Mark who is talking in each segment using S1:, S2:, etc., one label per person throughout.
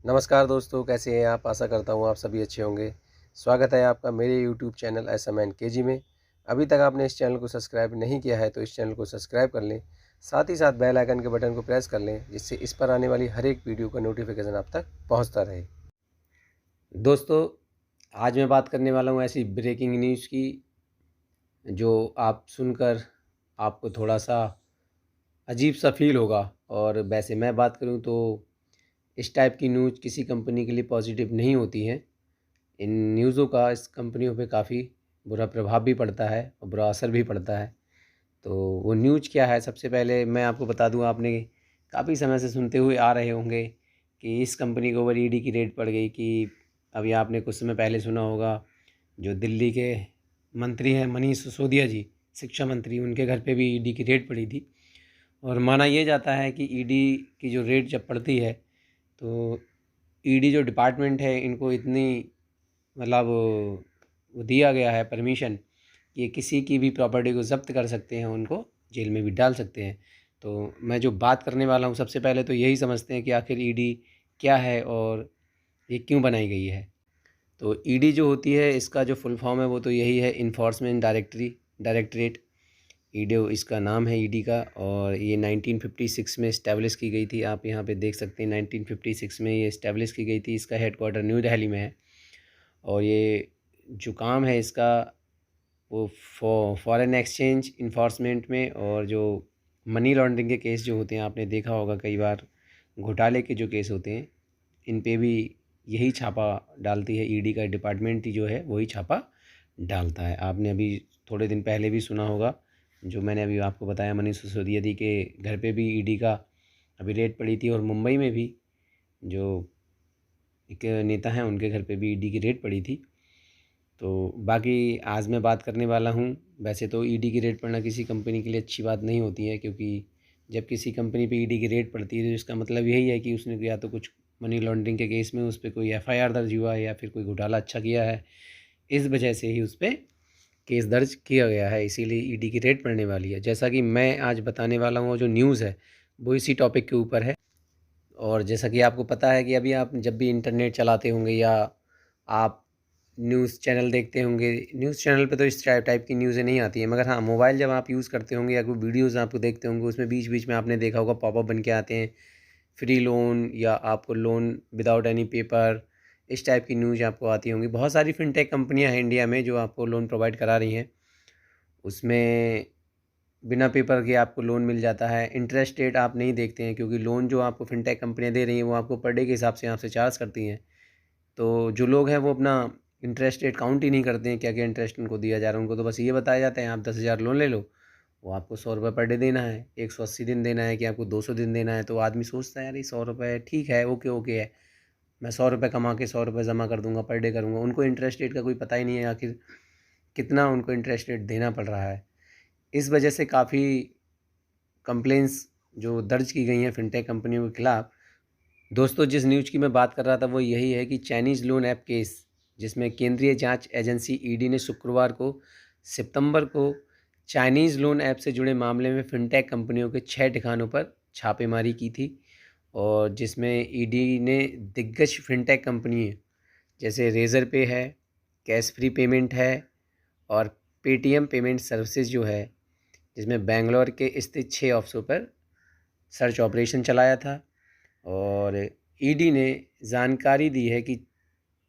S1: नमस्कार दोस्तों, कैसे हैं आप? आशा करता हूँ आप सभी अच्छे होंगे। स्वागत है आपका मेरे यूट्यूब चैनल एसएमएन केजी में। अभी तक आपने इस चैनल को सब्सक्राइब नहीं किया है तो इस चैनल को सब्सक्राइब कर लें। साथ ही साथ बेल आइकन के बटन को प्रेस कर लें, जिससे इस पर आने वाली हर एक वीडियो का नोटिफिकेशन आप तक पहुँचता रहे। दोस्तों, आज मैं बात करने वाला हूँ ऐसी ब्रेकिंग न्यूज़ की जो आप सुनकर आपको थोड़ा सा अजीब सा फील होगा। और वैसे मैं बात करूँ तो इस टाइप की न्यूज़ किसी कंपनी के लिए पॉजिटिव नहीं होती हैं। इन न्यूज़ों का इस कंपनियों पे काफ़ी बुरा प्रभाव भी पड़ता है और बुरा असर भी पड़ता है। तो वो न्यूज़ क्या है, सबसे पहले मैं आपको बता दूं, आपने काफ़ी समय से सुनते हुए आ रहे होंगे कि इस कंपनी के ऊपर ईडी की रेड पड़ गई। कि अभी आपने कुछ समय पहले सुना होगा, जो दिल्ली के मंत्री हैं मनीष सिसोदिया जी, शिक्षा मंत्री, उनके घर पे भी ईडी की रेड पड़ी थी। और माना ये जाता है कि ईडी की जो रेड जब पड़ती है तो ईडी जो डिपार्टमेंट है, इनको इतनी मतलब वो दिया गया है परमिशन कि ये किसी की भी प्रॉपर्टी को ज़ब्त कर सकते हैं, उनको जेल में भी डाल सकते हैं। तो मैं जो बात करने वाला हूँ, सबसे पहले तो यही समझते हैं कि आखिर ईडी क्या है और ये क्यों बनाई गई है। तो ईडी जो होती है, इसका जो फुल फॉर्म है वो तो यही है, इन्फोर्समेंट डायरेक्टरेट। ईडी इसका नाम है ईडी का। और ये 1956 में इस्टेब्लिश की गई थी। आप यहाँ पे देख सकते हैं 1956 में ये इस्टेब्लिश की गई थी। इसका हेडक्वार्टर न्यू दिल्ली में है। और ये जो काम है इसका, वो फॉरेन एक्सचेंज इन्फोर्समेंट में, और जो मनी लॉन्ड्रिंग के केस जो होते हैं, आपने देखा होगा कई बार घोटाले के जो केस होते हैं, इन पे भी यही छापा डालती है ईडी का डिपार्टमेंट ही जो है, वही छापा डालता है। आपने अभी थोड़े दिन पहले भी सुना होगा, जो मैंने अभी आपको बताया, मनीष सिसोदिया जी के घर पे भी ईडी का अभी रेड पड़ी थी। और मुंबई में भी जो एक नेता हैं, उनके घर पे भी ईडी की रेड पड़ी थी। तो बाकी आज मैं बात करने वाला हूँ, वैसे तो ईडी की रेड पड़ना किसी कंपनी के लिए अच्छी बात नहीं होती है, क्योंकि जब किसी कंपनी पे ईडी की रेड पड़ती है तो इसका मतलब यही है कि उसने या तो कुछ मनी लॉन्ड्रिंग के केस में उस पर कोई एफआईआर दर्ज हुआ है, या फिर कोई घोटाला अच्छा किया है। इस वजह से ही उस पर केस दर्ज किया गया है, इसीलिए ईडी की रेड पड़ने वाली है। जैसा कि मैं आज बताने वाला हूँ, जो न्यूज़ है वो इसी टॉपिक के ऊपर है। और जैसा कि आपको पता है कि अभी आप जब भी इंटरनेट चलाते होंगे या आप न्यूज़ चैनल देखते होंगे, न्यूज़ चैनल पे तो इस टाइप की न्यूज़ें नहीं आती हैं, मगर हाँ, मोबाइल जब आप यूज़ करते होंगे या कोई वीडियोज़ आपको देखते होंगे, उसमें बीच बीच में आपने देखा होगा पॉपअप बन के आते हैं, फ्री लोन या आपको लोन विदाउट एनी पेपर। इस टाइप की न्यूज़ आपको आती होंगी। बहुत सारी फिनटेक कंपनियां हैं इंडिया में जो आपको लोन प्रोवाइड करा रही हैं। उसमें बिना पेपर के आपको लोन मिल जाता है। इंटरेस्ट रेट आप नहीं देखते हैं, क्योंकि लोन जो आपको फिनटेक कंपनियां दे रही हैं वो आपको पर डे के हिसाब से आपसे चार्ज करती हैं। तो जो लोग हैं वो अपना इंटरेस्ट रेट काउंट ही नहीं करते हैं, क्या क्या इंटरेस्ट उनको दिया जा रहा है। उनको तो बस ये बताया जाता है आप 10,000 लोन ले लो, वो आपको 100 रुपये पर डे देना है, 180 दिन देना है, कि आपको 200 दिन देना है। तो आदमी सोचता है यार ये 100 रुपये ठीक है, ओके ओके है, मैं 100 रुपये कमा के 100 रुपये जमा कर दूंगा, पर डे करूँगा। उनको इंटरेस्ट रेट का कोई पता ही नहीं है आखिर कितना उनको इंटरेस्ट रेट देना पड़ रहा है। इस वजह से काफ़ी कंप्लेंट्स जो दर्ज की गई हैं फिनटेक कंपनियों के खिलाफ। दोस्तों, जिस न्यूज़ की मैं बात कर रहा था वो यही है कि चाइनीज़ लोन ऐप केस, जिसमें केंद्रीय जांच एजेंसी ईडी ने शुक्रवार को सितंबर को चाइनीज़ लोन ऐप से जुड़े मामले में फिनटेक कंपनियों के 6 ठिकानों पर छापेमारी की थी। और जिसमें ईडी ने दिग्गज फिनटेक कंपनी जैसे रेज़र पे है, कैश फ्री पेमेंट है, और पेटीएम पेमेंट सर्विसेज जो है, जिसमें बेंगलोर के स्थित 6 ऑफिसों पर सर्च ऑपरेशन चलाया था। और ईडी ने जानकारी दी है कि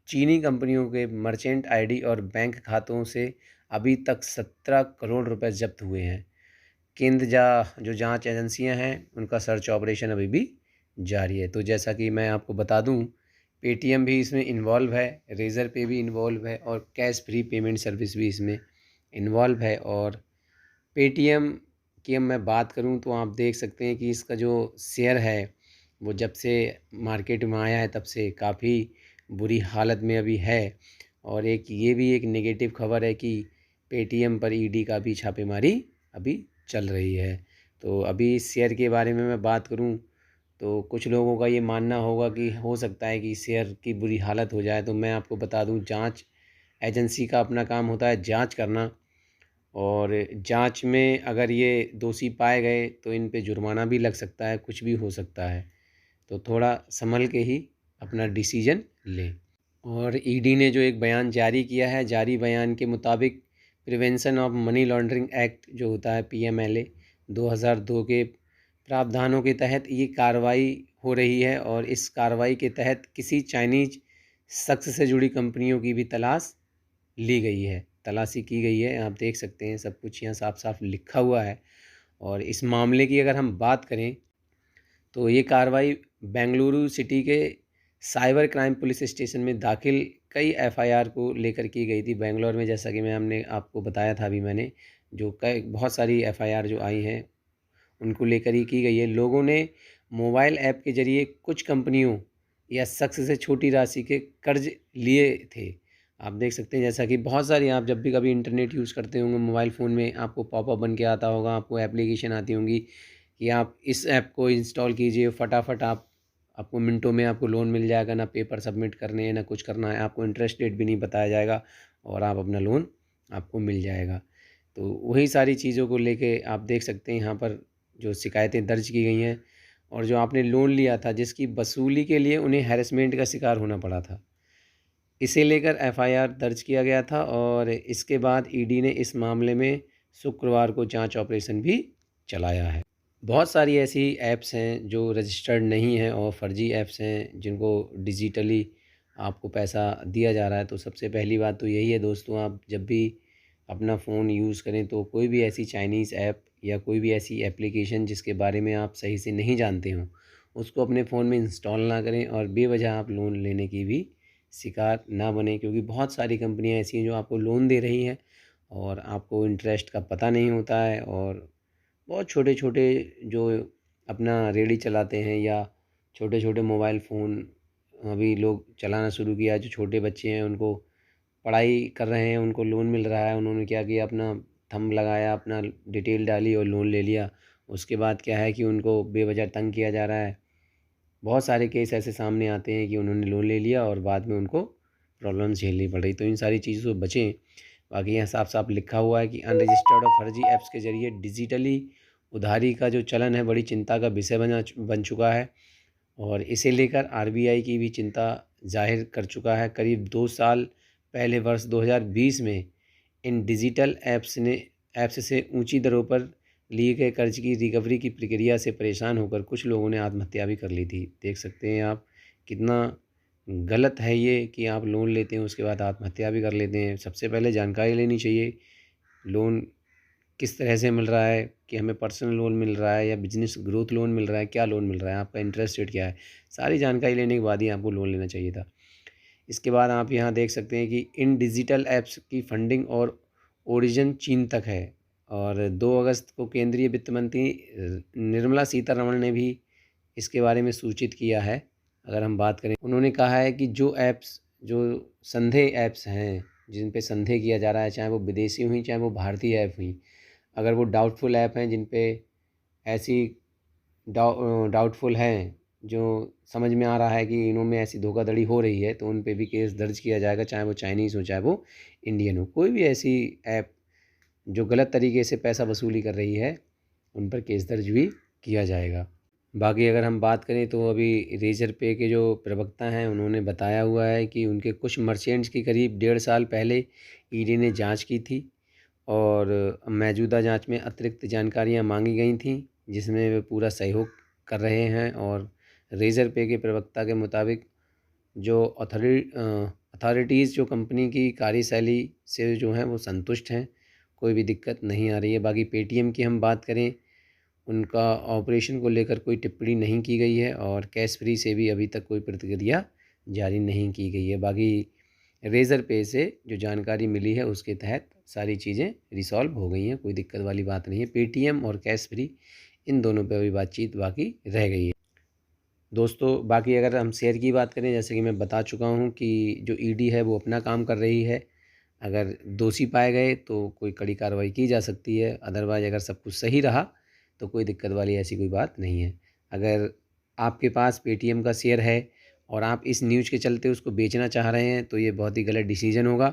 S1: चीनी कंपनियों के मर्चेंट आईडी और बैंक खातों से अभी तक 17 करोड़ रुपए जब्त हुए हैं। केंद्र जो जांच एजेंसियां हैं, उनका सर्च ऑपरेशन अभी भी जारी है। तो जैसा कि मैं आपको बता दूं, पेटीएम भी इसमें इन्वॉल्व है, रेज़र पे भी इन्वॉल्व है, और कैश फ्री पेमेंट सर्विस भी इसमें इन्वॉल्व है। और पेटीएम की अब मैं बात करूं तो आप देख सकते हैं कि इसका जो शेयर है, वो जब से मार्केट में आया है तब से काफ़ी बुरी हालत में अभी है। और एक ये भी एक नेगेटिव खबर है कि पेटीएम पर ईडी का भी छापेमारी अभी चल रही है। तो अभी इस शेयर के बारे में मैं बात करूं तो कुछ लोगों का ये मानना होगा कि हो सकता है कि शेयर की बुरी हालत हो जाए। तो मैं आपको बता दूं, जांच एजेंसी का अपना काम होता है जांच करना, और जांच में अगर ये दोषी पाए गए तो इन पे जुर्माना भी लग सकता है, कुछ भी हो सकता है। तो थोड़ा संभल के ही अपना डिसीजन लें। और ईडी ने जो एक बयान जारी किया है, जारी बयान के मुताबिक prevention of money laundering act जो होता है PMLA 2002 के प्रावधानों के तहत ये कार्रवाई हो रही है। और इस कार्रवाई के तहत किसी चाइनीज शख्स से जुड़ी कंपनियों की भी तलाशी की गई है। आप देख सकते हैं सब कुछ यहाँ साफ साफ लिखा हुआ है। और इस मामले की अगर हम बात करें तो ये कार्रवाई बेंगलुरु सिटी के साइबर क्राइम पुलिस स्टेशन में दाखिल कई FIR को लेकर की गई थी। बेंगलोर में, जैसा कि हमने आपको बताया था अभी मैंने, जो कई बहुत सारी FIR जो आई हैं उनको लेकर ही की गई है। लोगों ने मोबाइल ऐप के ज़रिए कुछ कंपनियों या शख्स से छोटी राशि के कर्ज लिए थे। आप देख सकते हैं जैसा कि बहुत सारी, आप जब भी कभी इंटरनेट यूज़ करते होंगे मोबाइल फ़ोन में, आपको पॉपअप बन के आता होगा, आपको एप्लीकेशन आती होंगी कि आप इस ऐप को इंस्टॉल कीजिए, फटाफट आपको मिनटों में आपको लोन मिल जाएगा। ना पेपर सबमिट करने हैं, ना कुछ करना है, आपको इंटरेस्ट रेट भी नहीं बताया जाएगा और आप अपना लोन आपको मिल जाएगा। तो वही सारी चीज़ों को लेके आप देख सकते हैं यहाँ पर जो शिकायतें दर्ज की गई हैं। और जो आपने लोन लिया था जिसकी वसूली के लिए उन्हें हैरेसमेंट का शिकार होना पड़ा था, इसे लेकर FIR दर्ज किया गया था। और इसके बाद ईडी ने इस मामले में शुक्रवार को जांच ऑपरेशन भी चलाया है। बहुत सारी ऐसी ऐप्स हैं जो रजिस्टर्ड नहीं हैं और फर्जी ऐप्स हैं जिनको डिजिटली आपको पैसा दिया जा रहा है। तो सबसे पहली बात तो यही है दोस्तों, आप जब भी अपना फ़ोन यूज़ करें तो कोई भी ऐसी चाइनीज़ ऐप या कोई भी ऐसी एप्लीकेशन जिसके बारे में आप सही से नहीं जानते हों, उसको अपने फ़ोन में इंस्टॉल ना करें और बेवजह आप लोन लेने की भी शिकार ना बने। क्योंकि बहुत सारी कंपनियां ऐसी हैं जो आपको लोन दे रही हैं और आपको इंटरेस्ट का पता नहीं होता है। और बहुत छोटे छोटे जो अपना रेडी चलाते हैं या छोटे छोटे मोबाइल फ़ोन अभी लोग चलाना शुरू किया, जो छोटे बच्चे हैं उनको पढ़ाई कर रहे हैं, उनको लोन मिल रहा है, उन्होंने क्या किया, अपना थंब लगाया, अपना डिटेल डाली और लोन ले लिया। उसके बाद क्या है कि उनको बेवजह तंग किया जा रहा है। बहुत सारे केस ऐसे सामने आते हैं कि उन्होंने लोन ले लिया और बाद में उनको प्रॉब्लम्स झेलनी पड़ रही। तो इन सारी चीज़ों से बचें। बाकी यहाँ साफ साफ लिखा हुआ है कि अनरजिस्टर्ड और फर्जी ऐप्स के ज़रिए डिजिटली उधारी का जो चलन है बड़ी चिंता का विषय बन चुका है। और इसे लेकर RBI की भी चिंता जाहिर कर चुका है। करीब 2 साल पहले वर्ष 2020 में इन डिजिटल ऐप्स से ऊंची दरों पर लिए गए कर्ज की रिकवरी की प्रक्रिया से परेशान होकर कुछ लोगों ने आत्महत्या भी कर ली थी। देख सकते हैं आप कितना गलत है ये कि आप लोन लेते हैं उसके बाद आत्महत्या भी कर लेते हैं। सबसे पहले जानकारी लेनी चाहिए लोन किस तरह से मिल रहा है, कि हमें पर्सनल लोन मिल रहा है या बिजनेस ग्रोथ लोन मिल रहा है, क्या लोन मिल रहा है, आपका इंटरेस्ट रेट क्या है, सारी जानकारी लेने के बाद ही आपको लोन लेना चाहिए था। इसके बाद आप यहाँ देख सकते हैं कि इन डिजिटल ऐप्स की फंडिंग और ओरिजिन चीन तक है। और 2 अगस्त को केंद्रीय वित्त मंत्री निर्मला सीतारमण ने भी इसके बारे में सूचित किया है। अगर हम बात करें, उन्होंने कहा है कि जो संदेह ऐप्स हैं जिन पे संदेह किया जा रहा है, चाहे वो विदेशी हुई चाहे वो भारतीय ऐप हुई, अगर वो डाउटफुल ऐप हैं जिन पे ऐसी डाउटफुल हैं जो समझ में आ रहा है कि इन्हों में ऐसी धोखाधड़ी हो रही है, तो उन पे भी केस दर्ज किया जाएगा, चाहे वो चाइनीज़ हो चाहे वो इंडियन हो। कोई भी ऐसी ऐप जो गलत तरीके से पैसा वसूली कर रही है उन पर केस दर्ज भी किया जाएगा। बाकी अगर हम बात करें तो अभी रेजर पे के जो प्रवक्ता हैं उन्होंने बताया हुआ है कि उनके कुछ मर्चेंट्स की करीब 1.5 साल पहले ईडी ने जांच की थी और मौजूदा जांच में अतिरिक्त जानकारियां मांगी गई थीं जिसमें वे पूरा सहयोग कर रहे हैं। और रेजर पे के प्रवक्ता के मुताबिक जो अथॉरिटीज़ जो कंपनी की कार्यशैली से जो हैं वो संतुष्ट हैं, कोई भी दिक्कत नहीं आ रही है। बाकी पेटीएम की हम बात करें, उनका ऑपरेशन को लेकर कोई टिप्पणी नहीं की गई है और कैश फ्री से भी अभी तक कोई प्रतिक्रिया जारी नहीं की गई है। बाकी रेज़र पे से जो जानकारी मिली है उसके तहत सारी चीज़ें रिसॉल्व हो गई हैं, कोई दिक्कत वाली बात नहीं है। पेटीएम और कैश फ्री इन दोनों पे अभी बातचीत बाकी रह गई है दोस्तों। बाकी अगर हम शेयर की बात करें, जैसे कि मैं बता चुका हूँ कि जो ईडी है वो अपना काम कर रही है। अगर दोषी पाए गए तो कोई कड़ी कार्रवाई की जा सकती है, अदरवाइज़ अगर सब कुछ सही रहा तो कोई दिक्कत वाली ऐसी कोई बात नहीं है। अगर आपके पास पेटीएम का शेयर है और आप इस न्यूज़ के चलते उसको बेचना चाह रहे हैं तो ये बहुत ही गलत डिसीजन होगा,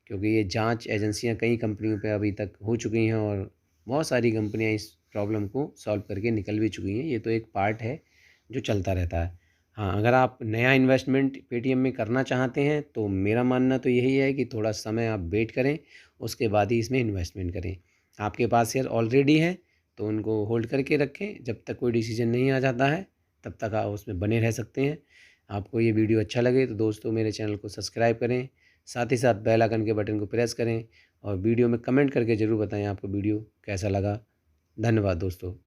S1: क्योंकि ये जांच एजेंसियां कई कंपनियों पे अभी तक हो चुकी हैं और बहुत सारी कंपनियां इस प्रॉब्लम को सॉल्व करके निकल भी चुकी हैं। ये तो एक पार्ट है जो चलता रहता है।
S2: हाँ, अगर आप नया इन्वेस्टमेंट पेटीएम में करना चाहते हैं तो मेरा मानना तो यही है कि थोड़ा समय आप वेट करें, उसके बाद ही इसमें इन्वेस्टमेंट करें। आपके पास शेयर ऑलरेडी है तो उनको होल्ड करके रखें, जब तक कोई डिसीजन नहीं आ जाता है तब तक आप उसमें बने रह सकते हैं। आपको ये वीडियो अच्छा लगे तो दोस्तों मेरे चैनल को सब्सक्राइब करें, साथ ही साथ बेल आइकन के बटन को प्रेस करें और वीडियो में कमेंट करके ज़रूर बताएँ आपको वीडियो कैसा लगा। धन्यवाद दोस्तों।